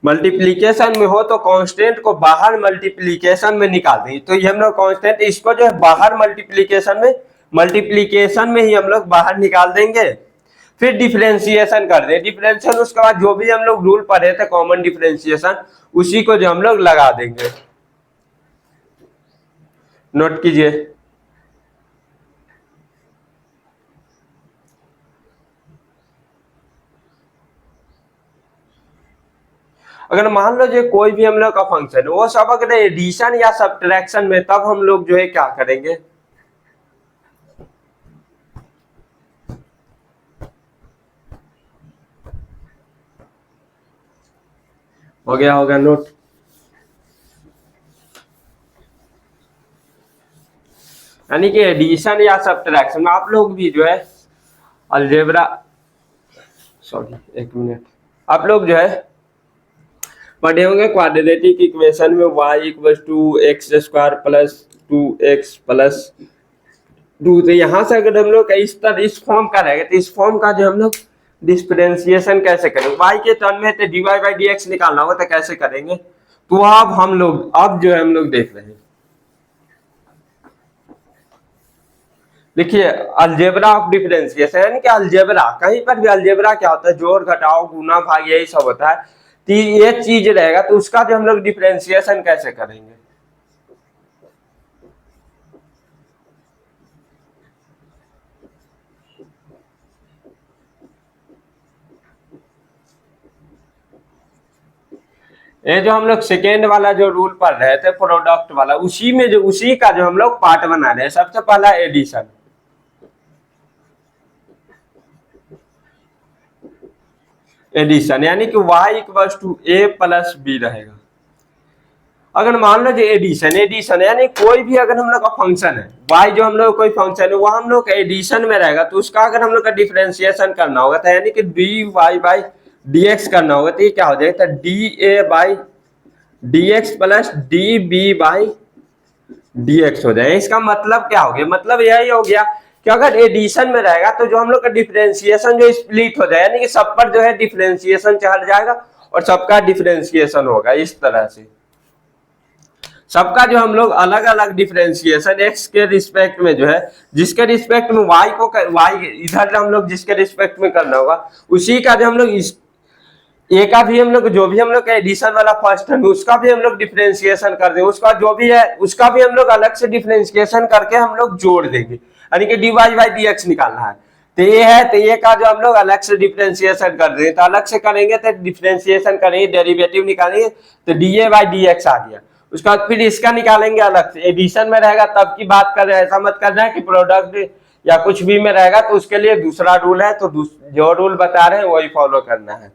मल्टीप्लिकेशन में हो तो कांस्टेंट को बाहर मल्टीप्लिकेशन में निकाल देंगे। तो ये हम लोग कांस्टेंट इसको जो है बाहर मल्टीप्लिकेशन में ही हम लोग बाहर निकाल देंगे, फिर डिफरेंशिएशन कर दे, डिफरेंशिएशन उसके बाद जो भी हम लोग रूल पढ़े थे कॉमन डिफरेंशिएशन उसी को जो हम लोग लगा देंगे। नोट कीजिए, अगर मान लो जो कोई भी हम लोग का फंक्शन वो सब अगर एडिशन या सब्ट्रैक्शन में, तब हम लोग जो है क्या करेंगे, हो गया नोट। यानी कि एडिशन या सब्ट्रैक्शन में आप लोग भी जो है अलजेब्रा, सॉरी एक मिनट, आप लोग जो है पढ़े होंगे क्वाड्रेटिक इक्वेशन में y equal to x square plus 2x plus 2। तो यहाँ से अगर हम लोग इस फॉर्म का रहेगा तो इस फॉर्म का जो हम लोग डिफरेंशिएशन कैसे करेंगे, y के टर्म में तो dy बाई डी एक्स निकालना होगा, तो कैसे करेंगे, तो अब हम लोग अब जो है हम लोग देख रहे हैं। देखिए अलजेब्रा ऑफ डिफरेंशिएशन, यानी कि अलजेब्रा, कहीं पर भी अलजेब्रा क्या होता है, जोड़ घटाओ गुना भाग यही सब होता है। तो ये चीज रहेगा तो उसका जो हम लोग डिफरेंशिएशन कैसे करेंगे। ये जो हम लोग सेकेंड वाला जो रूल पढ़ रहे थे प्रोडक्ट वाला, उसी में जो उसी का जो हम लोग पार्ट बना रहे हैं। सबसे पहला एडिशन, एडिशन यानी कि y equal to a plus b रहेगा। अगर मान लो जो एडिशन, एडिशन यानी कोई भी अगर हम लोग का फंक्शन है y, जो हम लोग कोई फंक्शन है वह हम लोग का एडिशन में रहेगा, तो उसका अगर हम लोग का डिफरेंशिएशन करना होगा तो यानी कि dy बाई dx करना होगा, तो ये क्या हो जाएगा, dA by dx plus dB by dx हो जाएगा। इसका मतलब क्या हो गया, मतलब यही हो गया कि अगर एडिशन में रहेगा तो जो हम लोग का डिफरेंशिएशन जो स्प्लिट हो जाए, यानी कि सब पर जो है डिफरेंशिएशन चढ़ जाएगा और सबका डिफरेंशिएशन होगा। इस तरह से सबका जो हम लोग अलग अलग डिफरेंशिएशन x के रिस्पेक्ट में जो है, जिसके रिस्पेक्ट में y को y इधर हम लोग जिसके रिस्पेक्ट में करना होगा, उसी का जो हम लोग ए का भी हम लोग जो भी हम लोग का एडिशन वाला फर्स्ट है उसका भी हम लोग डिफरेंशिएशन कर देंगे, उसका जो भी है उसका भी हम लोग अलग से डिफरेंशिएशन करके हम लोग जोड़ देंगे, यानी कि dy बाई dx निकालना है। तो ये है, तो ये का जो हम लोग अलग से डिफरेंशिएशन कर देंगे, तो अलग से करेंगे तो डिफरेंशिएशन करेंगे, डेरिवेटिव निकालेंगे तो dA बाई dx आ गया। उसका फिर इसका निकालेंगे अलग से, एडिशन में रहेगा तब की बात कर रहे हैं, ऐसा मत करना है कि प्रोडक्ट या कुछ भी में रहेगा तो उसके लिए दूसरा रूल है, तो जो रूल बता रहे हैं वही फॉलो करना है।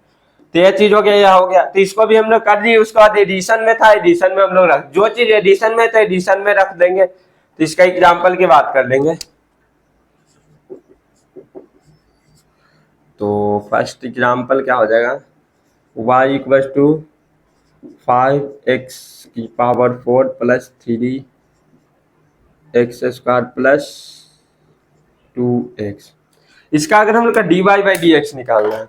तो ये चीज हो गया, यह हो गया, तो इसको भी हम लोग कर दिए। उसके बाद एडिशन में था, एडिशन में हम लोग रख, जो चीज एडिशन में था एडिशन में रख देंगे। तो इसका एग्जाम्पल की बात कर लेंगे। तो फर्स्ट एग्जाम्पल क्या हो जाएगा, y इक्वल टू 5x की power 4 plus 3x square plus 2x। इसका अगर हम लोग का dy बाई dx निकालना है,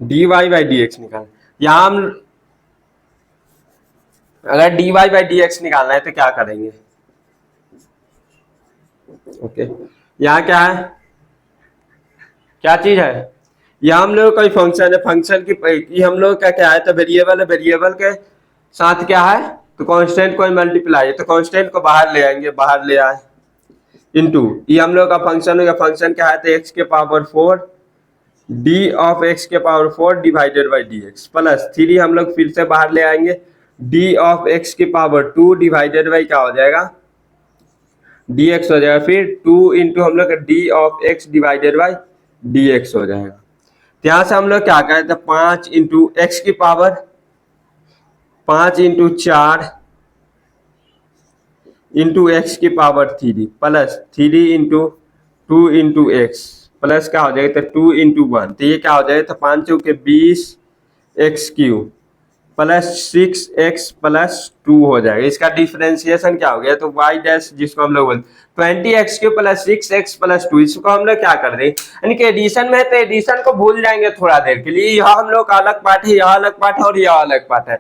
dy बाई dx निकालना, यहाँ हम अगर dy बाई dx निकालना है तो क्या करेंगे, ओके यहाँ क्या है, क्या चीज है, यहाँ हम लोग कोई फंक्शन है, फंक्शन की हम लोग का क्या है, तो वेरिएबल है, वेरिएबल के साथ क्या है, तो कांस्टेंट को मल्टीप्लाई है, तो कांस्टेंट को बाहर ले आएंगे, बाहर ले आए इनटू, ये हम लोग का फंक्शन होगा, फंक्शन क्या है, तो x के पावर 4 d ऑफ x के power 4 divided by dx plus 3 हम लोग फिर से बाहर ले आएंगे, d ऑफ x के पावर 2 डिवाइडेड बाई क्या हो जाएगा, dx हो जाएगा, फिर 2 इंटू हम लोग का d of x divided by dx हो जाएगा। यहाँ से हम लोग क्या करें, तो 5 इंटू एक्स की पावर 5 इंटू 4 इंटू एक्स की power 3 plus 3 into 2 into x plus क्या हो जाएगा, तो 2 इंटू 1, तो ये क्या हो जाएगा, तो 5 चौके 20 x Q plus 6x plus 2 हो जाएगा। इसका डिफरेंशिएशन क्या हो गया, तो y डैश जिसको हम लोग बोलते 20x Q plus 6x plus 2, इसको हम लोग क्या कर रहे हैं, यानी कि एडिशन में है तो एडिशन को भूल जाएंगे थोड़ा देर के लिए, यहाँ हम लोग का अलग पार्ट है, यहाँ अलग पार्ट है और यहाँ अलग पार्ट है,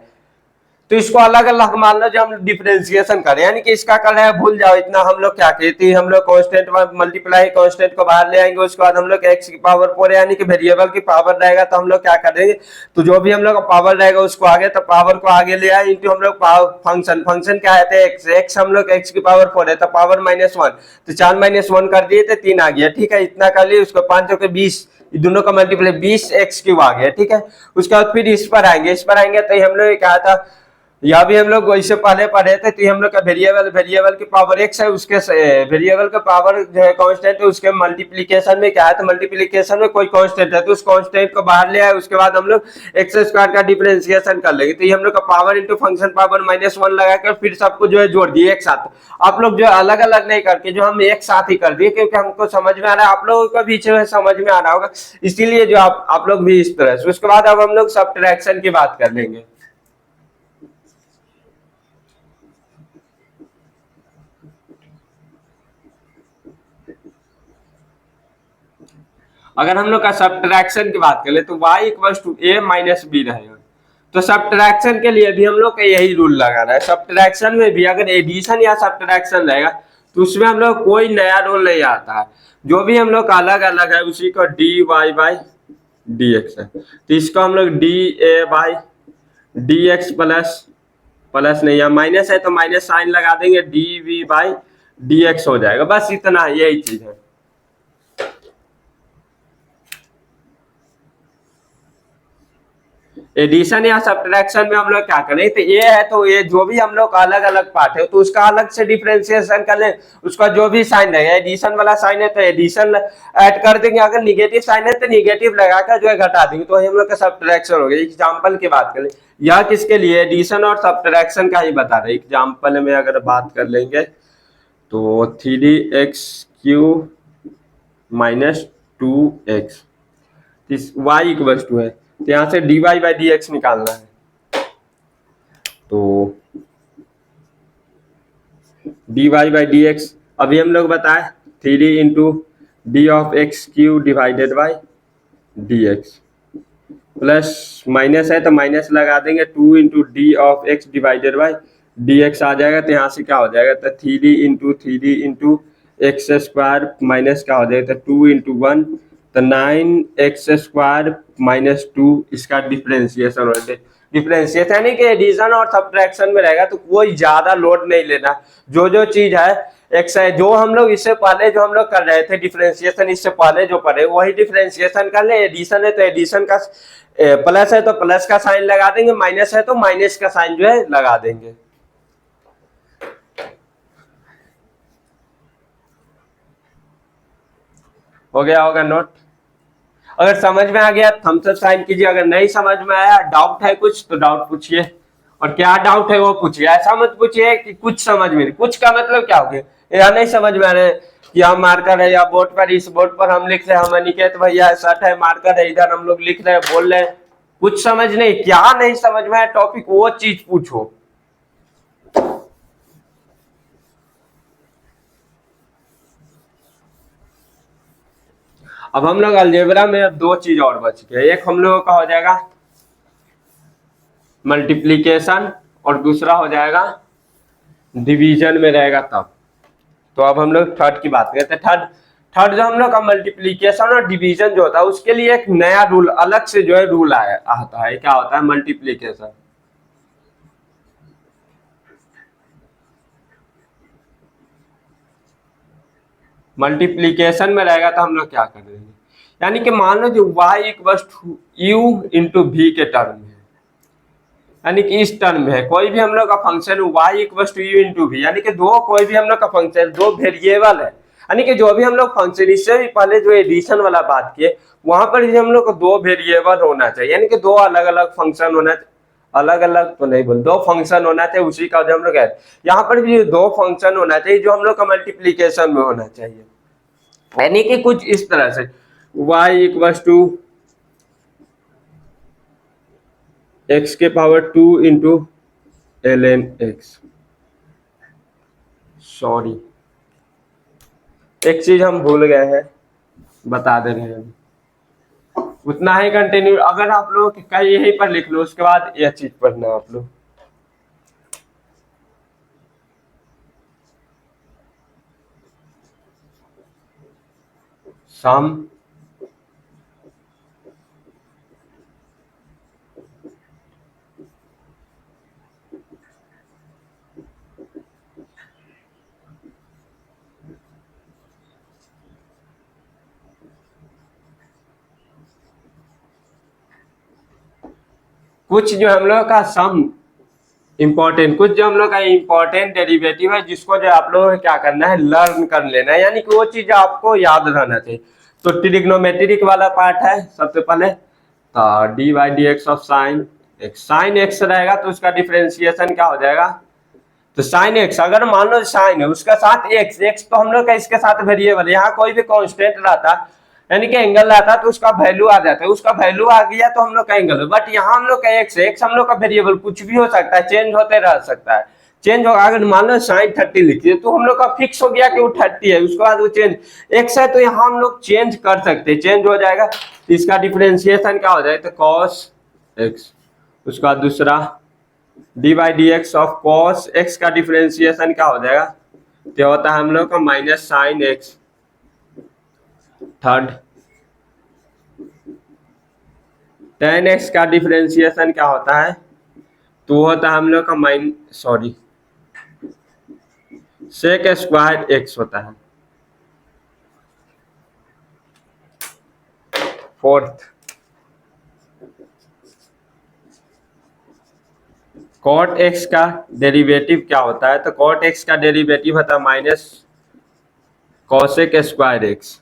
तो इसको अलग अलग मान लो जो हम डिफरेंशिएशन करें, यानी कि इसका कर रहे हैं भूल जाओ इतना, हम लोग क्या कहते हैं, हम लोग कांस्टेंट मल्टीप्लाई कांस्टेंट को बाहर ले आएंगे, उसके बाद हम लोग x की पावर 4 यानी कि वेरिएबल की पावर रहेगा, तो हम लोग क्या कर देंगे, तो जो भी हम लोग का पावर रहेगा उसको आगे, तो पावर को आगे ले आए इंटू हम लोग फंक्शन, फंक्शन क्या है, x हम लोग x की पावर 4 है तो पावर -1, तो 4 - 1 कर दिए तो 3 आ गया, ठीक है, इतना कर लिए। उसको 5 चौके 20, दोनों का मल्टीप्लाई 20x क्यूब आ गया, ठीक है। उसके बाद फिर इस पर आएंगे, इस पर आएंगे तो हम लोग क्या था यहाँ भी हम लोग वैसे पहले पढ़े थे, तो हम लोग का वेरिएबल वेरिएबल की पावर एक्स है, उसके वेरिएबल का पावर जो है कांस्टेंट है, उसके मल्टीप्लीकेशन में क्या है, तो मल्टीप्लीकेशन में कोई कांस्टेंट है तो उस कांस्टेंट को बाहर ले आए, उसके बाद हम लोग एक्स स्क्वायर का डिफरेंशिएशन कर लेंगे। तो ये हम लोग का पावर इंटू फंक्शन पावर -1 लगाकर फिर सबको जो है जोड़ दिए एक साथ। आप लोग जो अलग अलग नहीं करके जो हम एक साथ ही कर दिए, क्योंकि हमको समझ में आ रहा है, आप लोगों को भी समझ में आ रहा होगा, इसीलिए जो आप लोग भी इस तरह से। उसके बाद अब हम लोग सब्ट्रैक्शन की बात कर लेंगे। अगर हम लोग का सब्ट्रैक्शन की बात करें तो y equal to a minus b रहेगा। तो सब्ट्रैक्शन के लिए भी हम लोग का यही रूल लगाना है। सब्ट्रैक्शन में भी अगर एडिशन या सब्ट्रैक्शन रहेगा तो उसमें हम लोग कोई नया रूल नहीं आता है, जो भी हम लोग का अलग अलग है उसी को d y by d x है, तो इसको हम लोग d a by d x plus plus नहीं है माइनस है तो माइनस साइन लगा देंगे, d v by d x हो जाएगा। बस इतना, यही चीज है। एडिशन या सब्ट्रैक्शन में हम लोग क्या करें, तो ये है तो ये जो भी हम लोग अलग अलग पार्ट है तो उसका अलग से डिफरेंशिएशन कर ले, उसका जो भी साइन है, एडिशन वाला साइन है तो एडिशन ऐड कर देंगे, अगर निगेटिव साइन है तो निगेटिव लगाकर जो है घटा देंगे, तो हम लोग का सब्ट्रैक्शन हो गया। एग्जाम्पल की बात करें, यह किसके लिए, एडिशन और सब्ट्रैक्शन का ही बता रहे। एग्जाम्पल में अगर बात कर लेंगे तो 3x³ minus 2x Y equal to है, तो यहाँ से dy बाई डी एक्स निकालना है। तो dy बाई डी एक्स अभी हम लोग बताए 3 into d of x³ divided by d x plus minus है तो माइनस लगा देंगे, 2 into d of x divided by d x आ जाएगा। तो यहाँ से क्या हो जाएगा, तो 3 इंटू एक्स स्क्वायर माइनस क्या हो जाएगा, तो 2 इंटू 1 तो 9x² माइनस 2 इसका डिफरेंशिएशन हो जाए। डिफरेंशिएशन यानी कि एडिशन और सब्ट्रैक्शन में रहेगा तो कोई ज्यादा लोड नहीं लेना, जो जो चीज है एक्स है, जो हम लोग इससे पहले जो हम लोग कर रहे थे डिफरेंशिएशन, इससे पहले जो पढ़े वही डिफरेंशिएशन कर ले। एडिशन है तो एडिशन का प्लस है तो प्लस का साइन लगा देंगे, माइनस है तो माइनस का साइन जो है लगा देंगे। हो गया होगा नोट। अगर समझ में आ गया थम्स अप साइन कीजिए, अगर नहीं समझ में आया, डाउट है कुछ तो डाउट पूछिए, और क्या डाउट है वो पूछिए। ऐसा मत पूछिए कि कुछ समझ में नहीं, कुछ का मतलब क्या हो गया, या नहीं समझ में आ रहा है कि हम मार्कर है या बोर्ड पर, इस बोर्ड पर हम लिख रहे हैं, हम अनिकेत भैया शर्ट है, मार्कर है, इधर हम लोग लिख रहे हैं, बोल रहे हैं, कुछ समझ नहीं, क्या नहीं समझ में आया टॉपिक वो चीज पूछो। अब हम लोग अलजेब्रा में अब दो चीज और बच गए, एक हम लोगों का हो जाएगा मल्टीप्लीकेशन और दूसरा हो जाएगा डिवीजन में रहेगा तब। तो अब हम लोग थर्ड की बात करते हैं। थर्ड थर्ड जो हम लोग का मल्टीप्लीकेशन और डिवीजन जो होता है उसके लिए एक नया रूल अलग से जो है रूल आया आता है, क्या होता है, मल्टीप्लीकेशन। मल्टीप्लीकेशन में रहेगा तो हम लोग क्या कर देंगे, यानी कि मान लो जो y equals to u into v के टर्म में है, यानी कि इस टर्म में है कोई भी हम लोग का function y equals to u into v, यानी कि दो कोई भी हम लोग का फंक्शन दो वेरिएबल है, यानी कि जो भी हम लोग फंक्शन, इससे भी पहले जो एडिशन वाला बात किए वहां पर भी हम लोग को दो वेरिएबल होना चाहिए, यानी कि दो अलग अलग फंक्शन होना चाहिए, अलग अलग तो नहीं बोल, दो फंक्शन होना चाहिए, उसी का जो हम लोग है यहाँ पर भी दो फंक्शन होना चाहिए जो हम लोग का मल्टीप्लीकेशन में होना चाहिए, यानी कि कुछ इस तरह से y इक्वल्स टू x के power 2 into ln x। Sorry एक चीज हम भूल गए हैं, बता दे रहे हैं, उतना ही कंटिन्यू, अगर आप लोग कहीं यहीं पर लिख लो उसके बाद यह चीज पढ़ना आप लोग। सम कुछ जो हम लोग का सम इंपॉर्टेंट, कुछ जो हम लोग का इंपॉर्टेंट डेरिवेटिव है जिसको जो आप लोगों को क्या करना है, लर्न कर लेना है, यानी कि वो चीज आपको याद रहना चाहिए। तो ट्रिग्नोमेट्रिक वाला पार्ट है सबसे पहले, तो D by d x of sine x रहेगा तो उसका डिफरेंशिएशन क्या हो जाएगा, तो साइन एक्स, अगर मान लो साइन है उसका साथ एक्स, एक्स तो हम लोग का इसके साथ वेरिएबल, यहाँ कोई भी कांस्टेंट रहता यानी कि एंगल रहता तो उसका वैल्यू आ जाता है, उसका वैल्यू आ गया तो हम लोग का एंगल, बट यहाँ हम लोग का एक्स, एक्स हम लोग का वेरिएबल कुछ भी हो सकता है, चेंज होते रह सकता है, चेंज होगा। अगर मान लो साइन 30 लिखिए तो हम लोग का फिक्स हो गया कि वो 30 है, उसके बाद वो चेंज एक्स है तो यहाँ हम लोग चेंज कर सकते हैं, चेंज हो जाएगा, इसका डिफरेंशिएशन क्या हो जाएगा, तो कॉस एक्स, उसका बाद दूसरा D by d x of cos x का डिफरेंशिएशन क्या हो जाएगा, तो होता है हम लोग का minus sine x, third ten x का डिफरेंशिएशन क्या होता है, तो होता है हम लोग का सेक स्क्वायर एक्स होता है। फोर्थ कॉट एक्स का डेरिवेटिव क्या होता है, तो कॉट एक्स का डेरिवेटिव होता है minus cosec square x.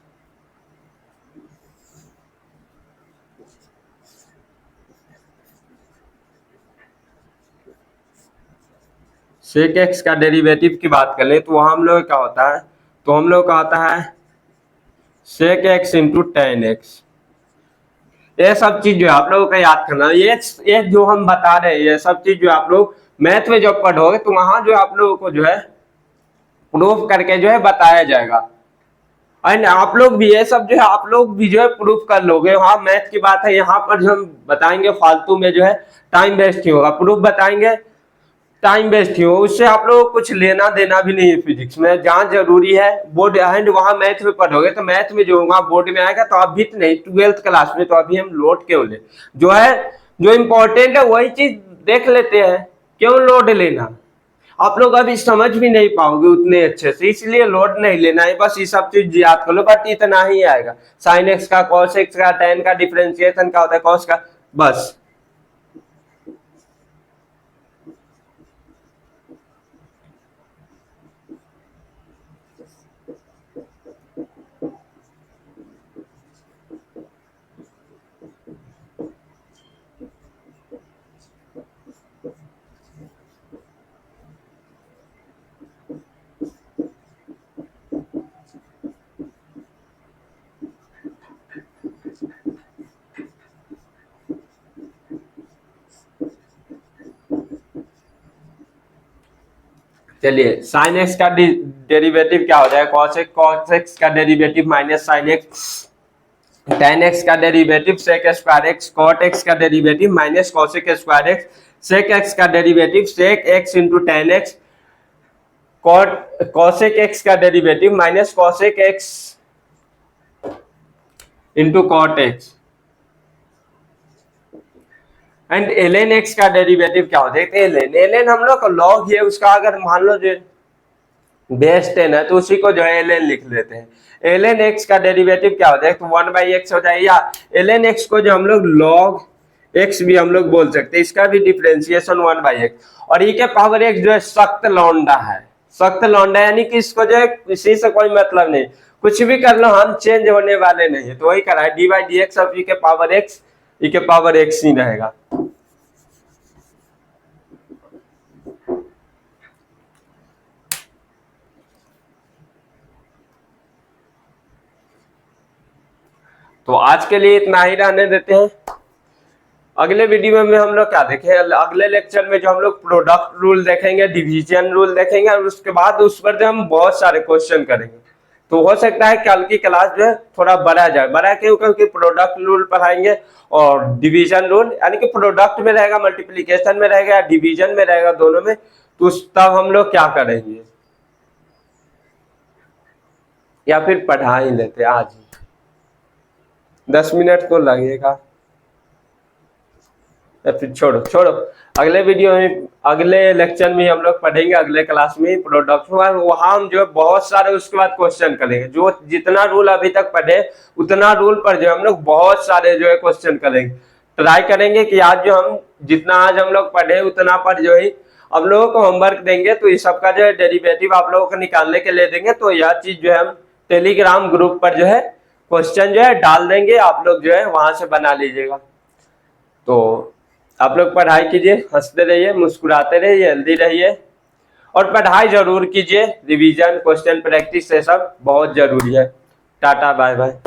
Sec x का डेरिवेटिव की बात कर ले तो वहां हम लोग क्या होता है, तो हम लोग का आता है sec x into tan x. ये सब चीज जो है आप लोगों का याद करना, ये जो हम बता रहे हैं ये सब चीज जो आप लोग मैथ में जब पढ़ोगे तो वहां जो आप लोगों को जो है प्रूफ करके जो है बताया जाएगा, एंड आप लोग भी ये सब जो है आप लोग भी जो है प्रूफ कर लोगे। हाँ मैथ की बात है, यहाँ पर जो हम बताएंगे फालतू में जो है टाइम वेस्ट नहीं होगा, प्रूफ बताएंगे टाइम वेस्ट ही हो, उससे आप लोगों को कुछ लेना देना भी नहीं है फिजिक्स में, जहाँ जरूरी है बोर्ड एंड वहां मैथ में पढ़ोगे तो मैथ में जो होगा बोर्ड में आएगा, तो अभी तो नहीं 12th क्लास में, तो अभी हम लोड क्यों ले, जो है जो इम्पोर्टेंट है वही चीज देख लेते हैं, क्यों लोड लेना, आप लोग अभी समझ भी नहीं पाओगे उतने अच्छे से, इसलिए लोड नहीं लेना है, बस ये सब चीज याद कर लो, बट इतना ही आएगा, साइन एक्स का, कॉस एक्स का, टेन का डिफरेंशिएशन क्या होता है, कॉस का, बस। चलिए साइन एक्स का डेरिवेटिव क्या हो जाएगा, कॉस एक्स का derivative minus sine x, tan x का derivative sec square x, cot x का derivative minus cosec square x, sec x का derivative sec x into tan x, cosec x का derivative minus cosec x into cot x, and L N x का derivative क्या होता है, Allen, Allen हम लोग का लॉग है उसका, अगर मान लो जो बेस 10 है तो उसी को जो है एलेन लिख लेते हैं, एलेन एक्स का डेरिवेटिव क्या हो जाएगा, तो 1/x हो जाएगा, या एलेन एक्स को जो हम लोग लॉग एक्स भी हम लोग बोल सकते हैं, इसका भी डिफरेंशिएशन 1/x, और e के पावर x जो है सख्त लौंडा है, सख्त लौंडा यानी कि इसको जो है किसी से कोई मतलब नहीं, कुछ भी कर लो हम चेंज होने वाले नहीं है, तो वही करा है d/dx ऑफ e के पावर x, e के पावर x ही रहेगा। तो आज के लिए इतना ही रहने देते हैं, अगले वीडियो में हम लोग क्या देखें, अगले लेक्चर में जो हम लोग प्रोडक्ट रूल देखेंगे, डिवीजन रूल देखेंगे, और उसके बाद उस पर जो हम बहुत सारे क्वेश्चन करेंगे, तो हो सकता है कल की क्लास जो है थोड़ा बड़ा जाए, बड़ा क्यों, क्योंकि प्रोडक्ट रूल पढ़ाएंगे और डिवीजन रूल, यानी कि प्रोडक्ट में रहेगा, मल्टीप्लीकेशन में रहेगा, डिवीजन में रहेगा, दोनों में, तो तब हम लोग क्या करेंगे, या फिर पढ़ा ही लेते आज ही, 10 मिनट तो लगेगा, या फिर छोड़ो छोड़ो, अगले वीडियो में अगले लेक्चर में हम लोग पढ़ेंगे, अगले क्लास में प्रोडक्ट, वहां हम जो है बहुत सारे उसके बाद क्वेश्चन करेंगे, जो जितना रूल अभी तक पढ़े उतना रूल पर जो हम लोग बहुत सारे जो है क्वेश्चन करेंगे, ट्राई करेंगे कि आज जो हम जितना आज हम लोग पढ़े उतना पर जो है आप लोगों को होमवर्क देंगे तो इस सब का जो है डेरिवेटिव आप लोगों को निकालने के लिए देंगे। तो यह चीज जो है हम टेलीग्राम ग्रुप पर जो है क्वेश्चन जो है डाल देंगे, आप लोग जो है वहां से बना लीजिएगा। तो आप लोग पढ़ाई कीजिए, हंसते रहिए, मुस्कुराते रहिए, हेल्दी रहिए और पढ़ाई जरूर कीजिए। रिवीजन, क्वेश्चन प्रैक्टिस ये सब बहुत जरूरी है। Tata bye bye.